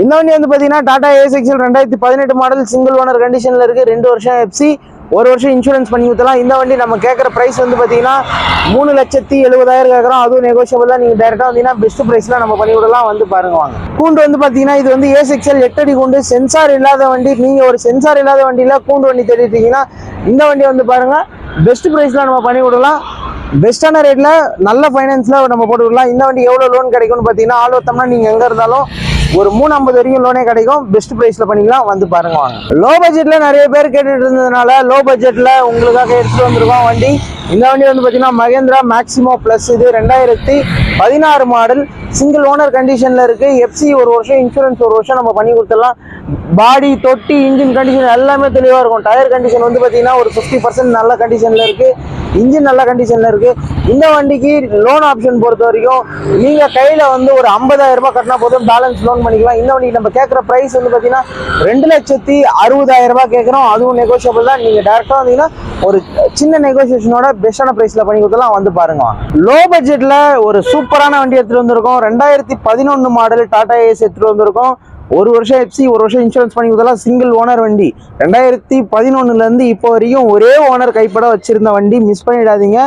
இந்த வண்டி வந்து பார்த்தீங்கன்னா Tata ace excel 2018 model single owner கண்டிஷனில் இருக்குது. 2 வருஷம் எஃப்சி, 1 வருஷம் இன்சூரன்ஸ் பண்ணி ஊற்றலாம். இந்த வண்டி நம்ம கேட்குற ப்ரைஸ் வந்து பார்த்தீங்கன்னா 3,70,000 கேட்குறோம். அதுவும் நெகோஷியபிள் தான். நீங்கள் டேரெக்டாக வந்தீங்கன்னா பெஸ்ட் ப்ரைஸில் நம்ம பண்ணி விடலாம். வந்து பாருங்க வாங்க. கூண்டு வந்து பார்த்தீங்கன்னா இது வந்து ஏஸ் எக்ஸல் 8 அடி கூண்டு, சென்சார் இல்லாத வண்டி. நீங்கள் ஒரு சென்சார் இல்லாத வண்டியில் கூண்டு வண்டி தேடிட்டீங்கன்னா இந்த வண்டி வந்து பாருங்கள் பெஸ்ட் ப்ரைஸில் நம்ம பண்ணி விடலாம். பெஸ்ட்டான ரேட்டில் நல்ல ஃபைனான்ஸில் நம்ம போட்டு விடலாம். இந்த வண்டி எவ்வளோ லோன் கிடைக்கும்னு பார்த்தீங்கன்னா ஆல் ஓவர் நீங்கள் எங்கே இருந்தாலும் ஒரு 350 வரைக்கும் லோனே கிடைக்கும். பெஸ்ட் ப்ரைஸில் பண்ணிக்கலாம். வந்து பாருங்க வாங்க. லோ பட்ஜெட்டில் நிறைய பேர் கேட்டுட்டு இருந்ததுனால லோ பட்ஜெட்டில் உங்களுக்காக எடுத்துகிட்டு வந்திருக்கோம் வண்டி. இந்த வண்டி வந்து பார்த்தீங்கன்னா மகேந்திரா மேக்ஸிமோ ப்ளஸ். இது 2016 மாடல், சிங்கிள் ஓனர் கண்டிஷனில் இருக்குது. எஃப்சி 1 வருஷம், இன்சூரன்ஸ் 1 வருஷம் நம்ம பண்ணி கொடுத்துடலாம். பாடி, தொட்டி, இன்ஜின் கண்டிஷன் எல்லாமே தெளிவாக இருக்கும். டயர் கண்டிஷன் வந்து பார்த்தீங்கன்னா ஒரு 50% நல்ல கண்டிஷனில் இருக்குது. இன்ஜின் நல்ல கண்டிஷனில் இருக்குது. இந்த வண்டிக்கு லோன் ஆப்ஷன் பொறுத்த வரைக்கும் நீங்கள் கையில் வந்து ஒரு 50,000 ரூபாய் கட்டினா போதும், பேலன்ஸ் லோன் பண்ணிக்கலாம். இந்த வண்டிக்கு நம்ம கேட்குற ப்ரைஸ் வந்து பார்த்தீங்கன்னா 2,60,000 ரூபாய் கேட்குறோம். அதுவும் நெகோஷியபிள் தான். நீங்கள் டேரெக்டாக வந்தீங்கன்னா ஒரு சின்ன நெகோசியேஷனோட பெஸ்ட்டான ப்ரைஸில் பண்ணி கொடுத்தலாம். வந்து பாருங்க. லோ பட்ஜெட்டில் ஒரு சூப்பரான வண்டி எடுத்துகிட்டு வந்திருக்கோம். 2011 மாடல் டாடா ஏஸ் எடுத்துகிட்டு வந்திருக்கோம். 1 வருஷம் எஃப்சி, 1 வருஷம் இன்சூரன்ஸ் பண்ணி கொடுத்தலாம். சிங்கிள் ஓனர் வண்டி. 2011 இப்போ வரைக்கும் ஒரே ஓனர் கைப்பட வச்சிருந்த வண்டி. மிஸ் பண்ணிடாதீங்க.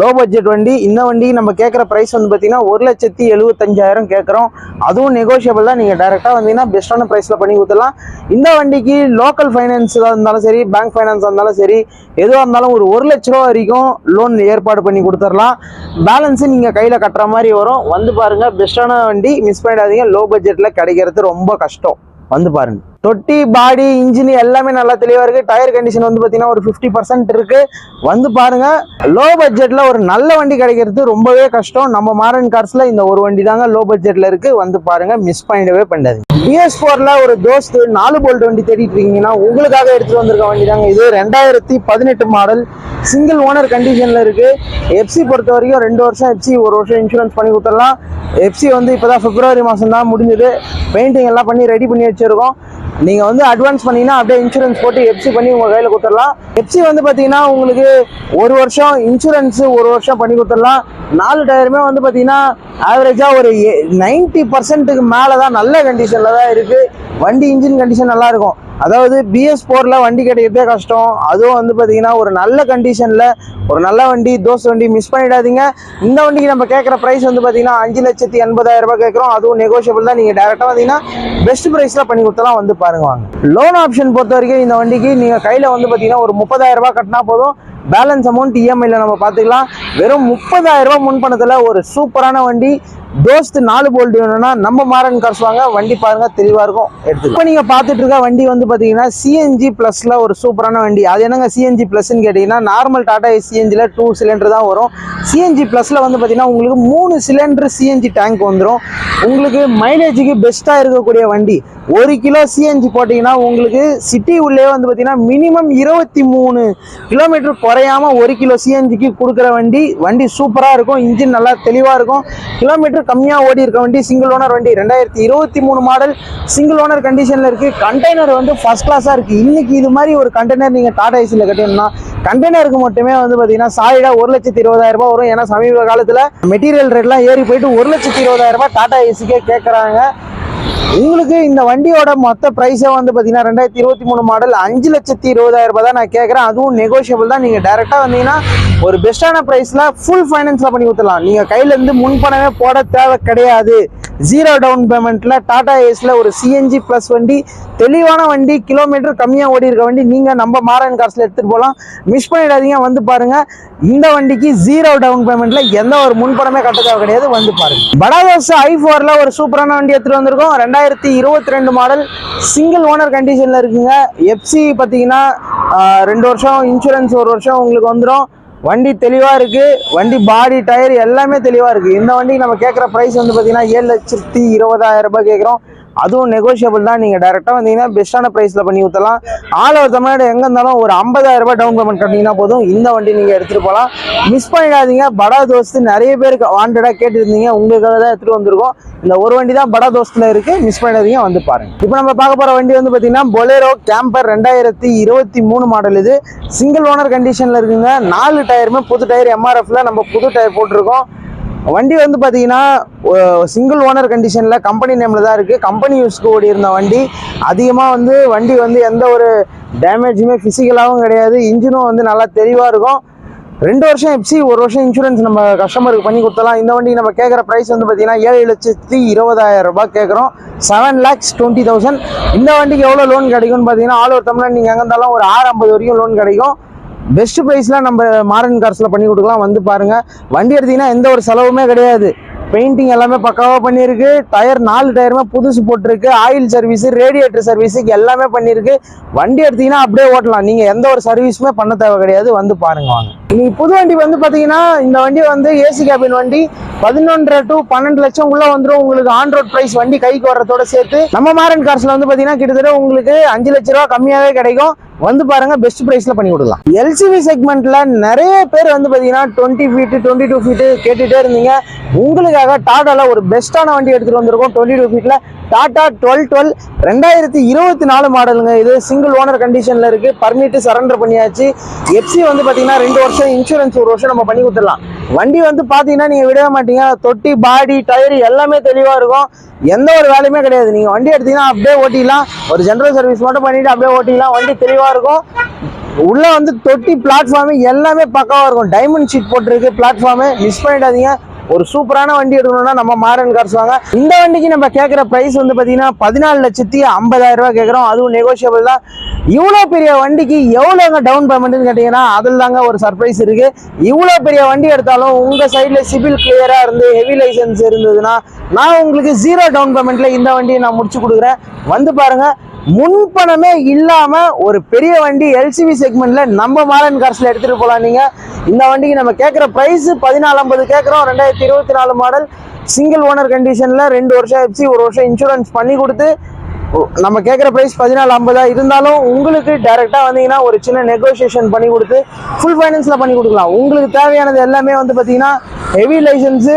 லோ பட்ஜெட் வண்டி. இந்த வண்டி நம்ம கேட்குற ப்ரைஸ் வந்து பார்த்தீங்கன்னா 1,75,000 கேட்குறோம். அதுவும் நெகோஷியபிள் தான். நீங்கள் டேரெக்டாக வந்தீங்கன்னா பெஸ்ட்டான ப்ரைஸில் பண்ணி கொடுத்துடலாம். இந்த வண்டிக்கு லோக்கல் ஃபைனான்ஸாக இருந்தாலும் சரி, பேங்க் ஃபைனான்ஸாக இருந்தாலும் சரி, எதுவாக இருந்தாலும் ஒரு 1 லட்ச ரூபா வரைக்கும் லோன் ஏற்பாடு பண்ணி கொடுத்துடலாம். பேலன்ஸு நீங்கள் கையில் கட்டுற மாதிரி வரும். வந்து பாருங்கள். பெஸ்ட்டான வண்டி. மிஸ் பண்ணிடாதீங்க. லோ பட்ஜெட்டில் கிடைக்கிறது ரொம்ப கஷ்டம். வந்து பாருங்க. தொட்டி, பாடி, இன்ஜின் எல்லாமே நல்லா தெளிவாக இருக்குது. டயர் கண்டிஷன் வந்து பார்த்தீங்கன்னா ஒரு 50% இருக்குது. வந்து பாருங்க. லோ பட்ஜெட்டில் ஒரு நல்ல வண்டி கிடைக்கிறது ரொம்பவே கஷ்டம். நம்ம மாரன் கார்ஸில் இந்த ஒரு வண்டி தாங்க லோ பட்ஜெட்டில் இருக்குது. வந்து பாருங்க. மிஸ் பண்ணிடவே பண்ணாதீங்க. BS4ல ஒரு தோஸ்து 4 போல்ட் வண்டி தேடிட்டு இருக்கீங்கன்னா உங்களுக்காக எடுத்துகிட்டு வந்திருக்க வண்டி தாங்க இது. 2018 மாடல், சிங்கிள் ஓனர் கண்டிஷனில் இருக்குது. எஃப்சி பொறுத்த வரைக்கும் 2 வருஷம் எஃப்சி, 1 வருஷம் இன்சூரன்ஸ் பண்ணி கொடுத்துடலாம். எஃப்சி வந்து இப்போ தான் பிப்ரவரி மாதம் தான் முடிஞ்சது. பெயிண்டிங் எல்லாம் பண்ணி ரெடி பண்ணி வச்சுருக்கோம். நீங்கள் வந்து அட்வான்ஸ் பண்ணிங்கன்னா அப்படியே இன்சூரன்ஸ் போட்டு எஃப்சி பண்ணி உங்கள் கையில் கொடுத்துடலாம். எஃப்சி வந்து பார்த்தீங்கன்னா உங்களுக்கு 1 வருஷம், இன்சூரன்ஸு 1 வருஷம் பண்ணி கொடுத்துடலாம். 4 டயருமே வந்து பார்த்தீங்கன்னா ஆவரேஜாக ஒரு 90%க்கு மேலே தான் நல்ல கண்டிஷனில் தான் இருக்குது. வண்டி இன்ஜின் கண்டிஷன் நல்லாயிருக்கும். அதாவது BS4ல வண்டி கிடைக்கிறதே கஷ்டம். அதுவும் வந்து பார்த்தீங்கன்னா ஒரு நல்ல கண்டிஷனில் ஒரு நல்ல வண்டி, தோசை வண்டி. மிஸ் பண்ணிடாதீங்க. இந்த வண்டிக்கு நம்ம கேட்குற ப்ரைஸ் வந்து பார்த்தீங்கன்னா 5,80,000 ரூபாய் கேட்குறோம். அதுவும் நெகோஷியபிள் தான். நீங்கள் டேரெக்டாக வந்தீங்கன்னா பெஸ்ட் ப்ரைஸில் பண்ணி கொடுத்தலாம். வந்து பாருங்க வாங்க. லோன் ஆப்ஷன் பொறுத்த வரைக்கும் இந்த வண்டிக்கு நீங்கள் கையில் வந்து பார்த்தீங்கன்னா ஒரு 30,000 ரூபாய் கட்டினா போதும். பேலன்ஸ் அமௌண்ட் இஎம்ஐல நம்ம பார்த்துக்கலாம். வெறும் 30,000 ரூபாய் முன்பணத்தில் ஒரு சூப்பரான வண்டி. தோஸ்து 4 போல்ட் வேணும்னா நம்ம மாரன் கார்ஸ் வாங்க. வண்டி பாருங்க, தெளிவாக இருக்கும். எடுத்து இப்போ நீங்கள் பார்த்துட்டு இருக்க வண்டி வந்து பார்த்தீங்கன்னா CNG ப்ளஸில் ஒரு சூப்பரான வண்டி. அது என்னங்க CNG ப்ளஸ்ன்னு கேட்டிங்கன்னா நார்மல் டாடா CNGயில் 2 சிலிண்டர் தான் வரும். CNG ப்ளஸில் வந்து பார்த்தீங்கன்னா உங்களுக்கு 3 சிலிண்டர் CNG டேங்க் வந்துடும். உங்களுக்கு மைலேஜுக்கு பெஸ்ட்டாக இருக்கக்கூடிய வண்டி. 1 கிலோ CNG போட்டிங்கன்னா உங்களுக்கு சிட்டி உள்ளே வந்து பார்த்தீங்கன்னா மினிமம் 23 கிலோமீட்டர் குறையாமல் 1 கிலோ CNGக்கு கொடுக்குற வண்டி. வண்டி சூப்பராக இருக்கும். இன்ஜின் நல்லா தெளிவாக இருக்கும். கிலோமீட்டர் கம்மியாக ஓடி இருக்க வண்டி. சிங்கிள் ஓனர் வண்டி. 2023 மாடல், சிங்கிள் ஓனர் கண்டிஷனில் இருக்குது. கண்டெய்னர் வந்து ஃபர்ஸ்ட் கிளாஸாக இருக்குது. இன்றைக்கி இது மாதிரி ஒரு கண்டெய்னர் நீங்கள் டாடா ஏசியில் கட்டணும்னா கண்டெய்னருக்கு மட்டுமே வந்து பார்த்தீங்கன்னா சாலிடாக 1,20,000 ரூபாய் வரும். ஏன்னா சமீப காலத்தில் மெட்டீரியல் ரேட்லாம் ஏறி போயிட்டு 1,20,000 ரூபாய் டாடா ஏசிக்கே கேட்குறாங்க. உங்களுக்கு இந்த வண்டியோட மொத்த ப்ரைஸே வந்து பார்த்தீங்கன்னா 2023 மாடல் 5,20,000 ரூபாய் தான் நான் கேட்குறேன். அதுவும் நெகோஷியபிள் தான். நீங்கள் டேரெக்டாக வந்தீங்கன்னா ஒரு பெஸ்ட்டான ப்ரைஸில் ஃபுல் ஃபைனான்ஸில் பண்ணி கொடுத்துடலாம். நீங்கள் கையிலேருந்து முன்பணமே போட தேவை கிடையாது. 0 டவுன் பேமெண்ட்டில் டாடா ஏஸில் ஒரு CNG ப்ளஸ் வண்டி, தெளிவான வண்டி, கிலோமீட்டர் கம்மியாக ஓடி இருக்க வண்டி. நீங்கள் நம்ம மாரன் கார்ஸில் எடுத்துகிட்டு போகலாம். மிஸ் பண்ணிடாதீங்க. வந்து பாருங்கள். இந்த வண்டிக்கு 0 டவுன் பேமெண்ட்டில் எந்த ஒரு முன்பணமே கட்ட தேவை கிடையாது. வந்து பாருங்கள். படா தோஸ்து i4ல ஒரு சூப்பரான வண்டி எடுத்துகிட்டு வந்திருக்கோம். 2022 மாடல், சிங்கிள் ஓனர் கண்டிஷனில் இருக்குங்க. எஃப்சி பார்த்தீங்கன்னா 2 வருஷம், இன்சூரன்ஸ் 1 வருஷம் உங்களுக்கு வந்துடும். வண்டி தெளிவாக இருக்குது. வண்டி பாடி, டயர் எல்லாமே தெளிவாக இருக்குது. இந்த வண்டி நம்ம கேட்குற ப்ரைஸ் வந்து பார்த்தீங்கன்னா 7,20,000 ரூபாய் கேட்குறோம். அதுவும் நெகோஷியபிள் தான். நீங்கள் டேரெக்டாக வந்தீங்கன்னா பெஸ்ட்டான ப்ரைஸில் பண்ணி ஊற்றலாம். ஆல் ஓவர் தமிழ்நாடு எங்கே இருந்தாலும் ஒரு 50,000 ரூபாய் டவுன் பேமெண்ட் கட்டிங்கன்னா போதும். இந்த வண்டி நீங்கள் எடுத்துகிட்டு போகலாம். மிஸ் பண்ணிடாதீங்க. படா தோஸ்து நிறைய பேருக்கு வாண்டடாக கேட்டுருந்தீங்க. உங்களுக்காக தான் எடுத்துகிட்டு வந்திருக்கோம். இந்த ஒரு வண்டி தான் படா தோஸ்தில் இருக்குது. மிஸ் பண்ணிடாதீங்க. வந்து பாருங்கள். இப்போ நம்ம பார்க்க போகிற வண்டி வந்து பார்த்தீங்கன்னா பொலேரோ கேம்பர் 2023 மாடல். இது சிங்கிள் ஓனர் கண்டிஷனில் இருக்குங்க. 4 டயருமே புது டயர். MRFல நம்ம புது டயர் போட்டிருக்கோம். வண்டி வந்து பார்த்தீங்கன்னா சிங்கிள் ஓனர் கண்டிஷனில் கம்பெனி நேமில் தான் இருக்குது. கம்பெனி யூஸ்க்கு ஓடி இருந்த வண்டி. அதிகமாக வந்து வண்டி வந்து எந்த ஒரு டேமேஜுமே ஃபிசிக்கலாகவும் கிடையாது. இன்ஜினும் வந்து நல்லா தெளிவாக இருக்கும். 2 வருஷம் எஃப்சி, 1 வருஷம் இன்சூரன்ஸ் நம்ம கஸ்டமருக்கு பண்ணி கொடுத்தலாம். இந்த வண்டி நம்ம கேட்குற ப்ரைஸ் வந்து பார்த்தீங்கன்னா 7,20,000 ரூபாய் கேட்குறோம். 7,20,000. இந்த வண்டிக்கு எவ்வளோ லோன் கிடைக்கும்னு பார்த்தீங்கன்னா ஆல் ஓவர் தமிழ்நாடு நீங்கள் எங்கே இருந்தாலும் ஒரு 650 வரைக்கும் லோன் கிடைக்கும். பெஸ்ட் ப்ரைஸில் நம்ம மாடர்ன் கார்ஸில் பண்ணி கொடுக்கலாம். வந்து பாருங்கள். வண்டி எடுத்திங்கன்னா எந்த ஒரு செலவுமே கிடையாது. பெயிண்டிங் எல்லாமே பக்காவாக பண்ணியிருக்கு. டயர் 4 டயருமே புதுசு போட்டிருக்கு. ஆயில் சர்வீஸு, ரேடியேட்டர் சர்வீஸுக்கு எல்லாமே பண்ணியிருக்கு. வண்டி எடுத்திங்கன்னா அப்படியே ஓட்டலாம். நீங்கள் எந்த ஒரு சர்வீஸுமே பண்ண தேவை கிடையாது. வந்து பாருங்கள் வாங்க. இன்னைக்கு புது வண்டி வந்து பார்த்தீங்கன்னா இந்த வண்டி வந்து ஏசி கேபின் வண்டி. 11.5 to 12 லட்சம் உள்ள வந்துடும். உங்களுக்கு ஆன் ரோட் ப்ரைஸ் வண்டி கைக்கு வர்றதோட சேர்த்து நம்ம மாரன் கார்ஸ்ல வந்து பார்த்தீங்கன்னா கிட்டத்தட்ட உங்களுக்கு 5 லட்ச ரூபா கம்மியாகவே கிடைக்கும். வந்து பாருங்க, பெஸ்ட் பிரைஸ்ல பண்ணி கொடுக்கலாம். எல்சிவி செக்மெண்ட்ல நிறைய பேர் வந்து பாத்தீங்கன்னா 20 ஃபீட் 22 ஃபீட் கேட்டுட்டே இருந்தீங்க. உங்களுக்காக டாடால ஒரு பெஸ்டான வண்டி எடுத்துட்டு வந்திருக்கோம். 22 ஃபீட்ல டாடா 1212 2024 மாடலுங்க. இது சிங்கிள் ஓனர் கண்டிஷன்ல இருக்கு. பர்மிட் சரண்டர் பண்ணியாச்சு. எஃப்சி வந்து பாத்தீங்கன்னா 2 வருஷம், இன்சூரன்ஸ் 1 வருஷம் நம்ம பண்ணி கொடுத்துடலாம். வண்டி வந்து பாத்தீங்கன்னா நீங்க விடவே மாட்டீங்க. தொட்டி, பாடி, டயர் எல்லாமே தெளிவா இருக்கும். எந்த ஒரு வேலையுமே கிடையாது. நீங்க வண்டி எடுத்தீங்கன்னா அப்படியே ஓட்டிக்கலாம். ஒரு ஜெனரல் சர்வீஸ் மட்டும் பண்ணிட்டு அப்படியே ஓட்டிக்கலாம். வண்டி தெளிவா இருக்கும். உள்ள வந்து தொட்டி, பிளாட்ஃபார்ம் எல்லாமே பக்காவா இருக்கும். டைமண்ட் ஷீட் போட்டிருக்கு பிளாட்ஃபார்ம். மிஸ் பண்ணிடாதீங்க. ஒரு சூப்பரான வண்டி எடுக்கணும்னா நம்ம மாரன் கார்ஸ் வாங்க. இந்த வண்டிக்கு நம்ம கேட்குற பிரைஸ் வந்து பார்த்தீங்கன்னா 14,50,000 ரூபாய் கேட்குறோம். அதுவும் நெகோஷியபிள் தான். இவ்வளோ பெரிய வண்டிக்கு எவ்வளோங்க டவுன் பேமெண்ட்னு கேட்டிங்கன்னா அதில் தாங்க ஒரு சர்ப்ரைஸ் இருக்கு. இவ்வளோ பெரிய வண்டி எடுத்தாலும் உங்கள் சைடில் சிபில் கிளியராக இருந்து ஹெவி லைசன்ஸ் இருந்ததுன்னா நான் உங்களுக்கு 0 டவுன் பேமெண்ட்ல இந்த வண்டியை நான் முடிச்சு கொடுக்குறேன். வந்து பாருங்க. முன்பணமே இல்லாம ஒரு பெரிய வண்டி எல்சிவி செக்மெண்ட்ல நம்ம மாரன் கார்ஸ்ல எடுத்துட்டு போலாம். நீங்க இந்த வண்டிக்கு நம்ம கேட்குற பிரைஸ் 14,50 கேட்குறோம். 2024 மாடல் சிங்கிள் ஓனர் கண்டிஷன்ல 2 வருஷம் எஃப்சி, 1 வருஷம் இன்சூரன்ஸ் பண்ணி கொடுத்து நம்ம கேட்குற ப்ரைஸ் 14,50. இருந்தாலும் உங்களுக்கு டைரெக்டாக வந்தீங்கன்னா ஒரு சின்ன நெகோசியேஷன் பண்ணி கொடுத்து ஃபுல் ஃபைனான்ஸில் பண்ணி கொடுக்கலாம். உங்களுக்கு தேவையானது எல்லாமே வந்து பார்த்தீங்கன்னா ஹெவி லைசன்ஸு,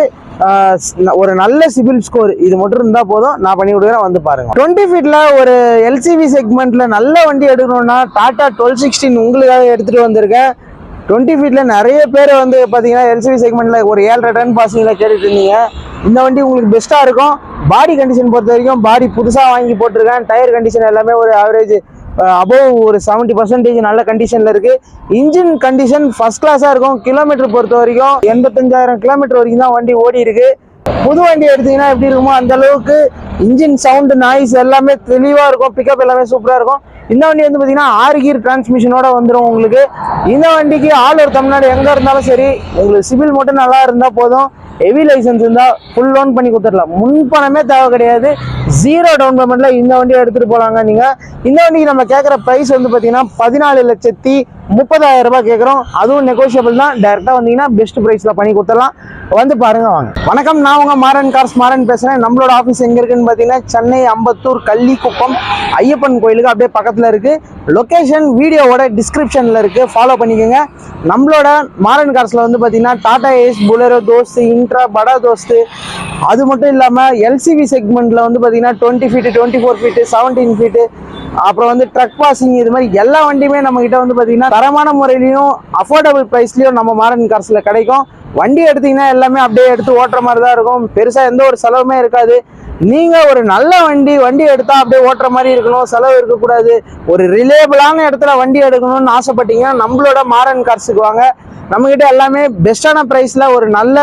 ஒரு நல்ல சிபில் ஸ்கோர், இது மட்டும் இருந்தால் போதும். நான் பண்ணி கொடுக்குறேன். வந்து பாருங்க. 20 ஃபீட்ல ஒரு எல்சிவி செக்மெண்ட்ல நல்ல வண்டி எடுக்கணும்னா டாடா 1216 உங்களுக்காக எடுத்துகிட்டு வந்திருக்கேன். 20 ஃபீட்ல நிறைய பேர் வந்து பார்த்தீங்கன்னா எல்சிவி செக்மெண்ட்ல ஒரு 7.5 டன் பாசிங்கில் கேட்டுட்டு இருந்தீங்க. இந்த வண்டி உங்களுக்கு பெஸ்ட்டாக இருக்கும். பாடி கண்டிஷன் பொறுத்த வரைக்கும் பாடி புதுசாக வாங்கி போட்டிருக்கேன். டயர் கண்டிஷன் எல்லாமே ஒரு ஆவரேஜ் அபோவ் ஒரு 70% நல்ல கண்டிஷனில் இருக்குது. இன்ஜின் கண்டிஷன் ஃபர்ஸ்ட் கிளாஸாக இருக்கும். கிலோமீட்டர் பொறுத்த வரைக்கும் 85,000 கிலோமீட்டர் வரைக்கும் தான் வண்டி ஓடி இருக்கு. புது வண்டி எடுத்தீங்கன்னா எப்படி இருக்குமோ அந்த அளவுக்கு இன்ஜின் சவுண்டு, நாய்ஸ் எல்லாமே தெளிவாக இருக்கும். பிக்கப் எல்லாமே சூப்பராக இருக்கும். இந்த வண்டி வந்து பார்த்தீங்கன்னா 6 கியர் டிரான்ஸ்மிஷனோட வந்துடும் உங்களுக்கு. இந்த வண்டிக்கு ஆல் ஓவர் தமிழ்நாடு எங்கே இருந்தாலும் சரி, உங்களுக்கு சிபில் மட்டும் நல்லா இருந்தால் போதும். ஹெவி லைசன்ஸ் இருந்தால் ஃபுல் லோன் பண்ணி கொடுத்துடலாம். முன்பணமே தேவை கிடையாது. 0 டவுன் பேமெண்ட்ல இந்த வண்டியை எடுத்துகிட்டு போகலாங்க. நீங்கள் இந்த வண்டிக்கு நம்ம கேட்குற ப்ரைஸ் வந்து பார்த்தீங்கன்னா 14,30,000 ரூபாய் கேட்குறோம். அதுவும் நெகோஷியபிள் தான். டேரெக்டாக வந்தீங்கன்னா பெஸ்ட் ப்ரைஸில் பண்ணி கொடுத்துடலாம். வந்து பாருங்க வாங்க. வணக்கம், நான் உங்க மாரன் கார்ஸ் மாரன் பேசுகிறேன். நம்மளோட ஆஃபீஸ் எங்கே இருக்குன்னு பார்த்தீங்கன்னா சென்னை அம்பத்தூர் கள்ளிக்குப்பம் ஐயப்பன் கோயிலுக்கு அப்படியே பக்கத்தில் இருக்குது. லொக்கேஷன் வீடியோவோட டிஸ்கிரிப்ஷனில் இருக்குது. ஃபாலோ பண்ணிக்கோங்க. நம்மளோட மாரன் கார்ஸில் வந்து பார்த்தீங்கன்னா டாடா ஏஸ், புலரோ, தோஸ்து, இன்ட்ரா, படா தோஸ்து, அது மட்டும் இல்லாமல் எல்சிவி செக்மெண்ட்டில் வந்து பார்த்தீங்கன்னா 20 ஃபீட்டு, 24 ஃபீட்டு, 17 ஃபீட்டு, அப்புறம் வந்து ட்ரக் பாசிங், இது மாதிரி எல்லா வண்டியுமே நம்ம கிட்ட வந்து பார்த்தீங்கன்னா தரமான முறையிலையும் அஃபோர்டபுள் ப்ரைஸ்லையும் நம்ம மாரன் கார்ஸில் கிடைக்கும். வண்டி எடுத்தீங்கன்னா எல்லாமே அப்படியே எடுத்து ஓட்டுற மாதிரி தான் இருக்கும். பெருசாக எந்த ஒரு செலவுமே இருக்காது. நீங்கள் ஒரு நல்ல வண்டி எடுத்தால் அப்படியே ஓட்டுற மாதிரி இருக்கணும், செலவு இருக்கக்கூடாது. ஒரு ரிலேபிளான இடத்துல வண்டி எடுக்கணும்னு ஆசைப்பட்டீங்கன்னா நம்மளோட மாரன் கார்ஸுக்கு வாங்க. நம்மக்கிட்ட எல்லாமே பெஸ்ட்டான ப்ரைஸில் ஒரு நல்ல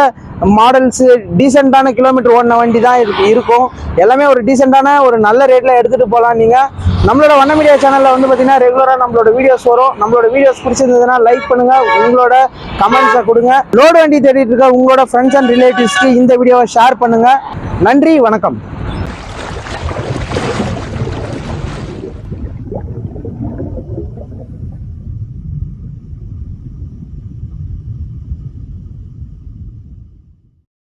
மாடல்ஸு, டீசெண்டான கிலோமீட்டர் ஓடின வண்டி தான் இருக்கும். எல்லாமே ஒரு டீசெண்டான ஒரு நல்ல ரேட்டில் எடுத்துகிட்டு போகலாம். நீங்கள் நம்மளோட வண்ண மீடியா சேனலில் வந்து பார்த்தீங்கன்னா ரெகுலராக நம்மளோட வீடியோஸ் வரும். நம்மளோட வீடியோஸ் பிடிச்சிருந்ததுன்னா லைக் பண்ணுங்கள், உங்களோட கமெண்ட்ஸை கொடுங்க. லோடு வண்டி தேடிட்டு இருக்க உங்களோட ஃப்ரெண்ட்ஸ் அண்ட் ரிலேட்டிவ்ஸ்க்கு இந்த வீடியோவை ஷேர் பண்ணுங்கள். நன்றி, வணக்கம்.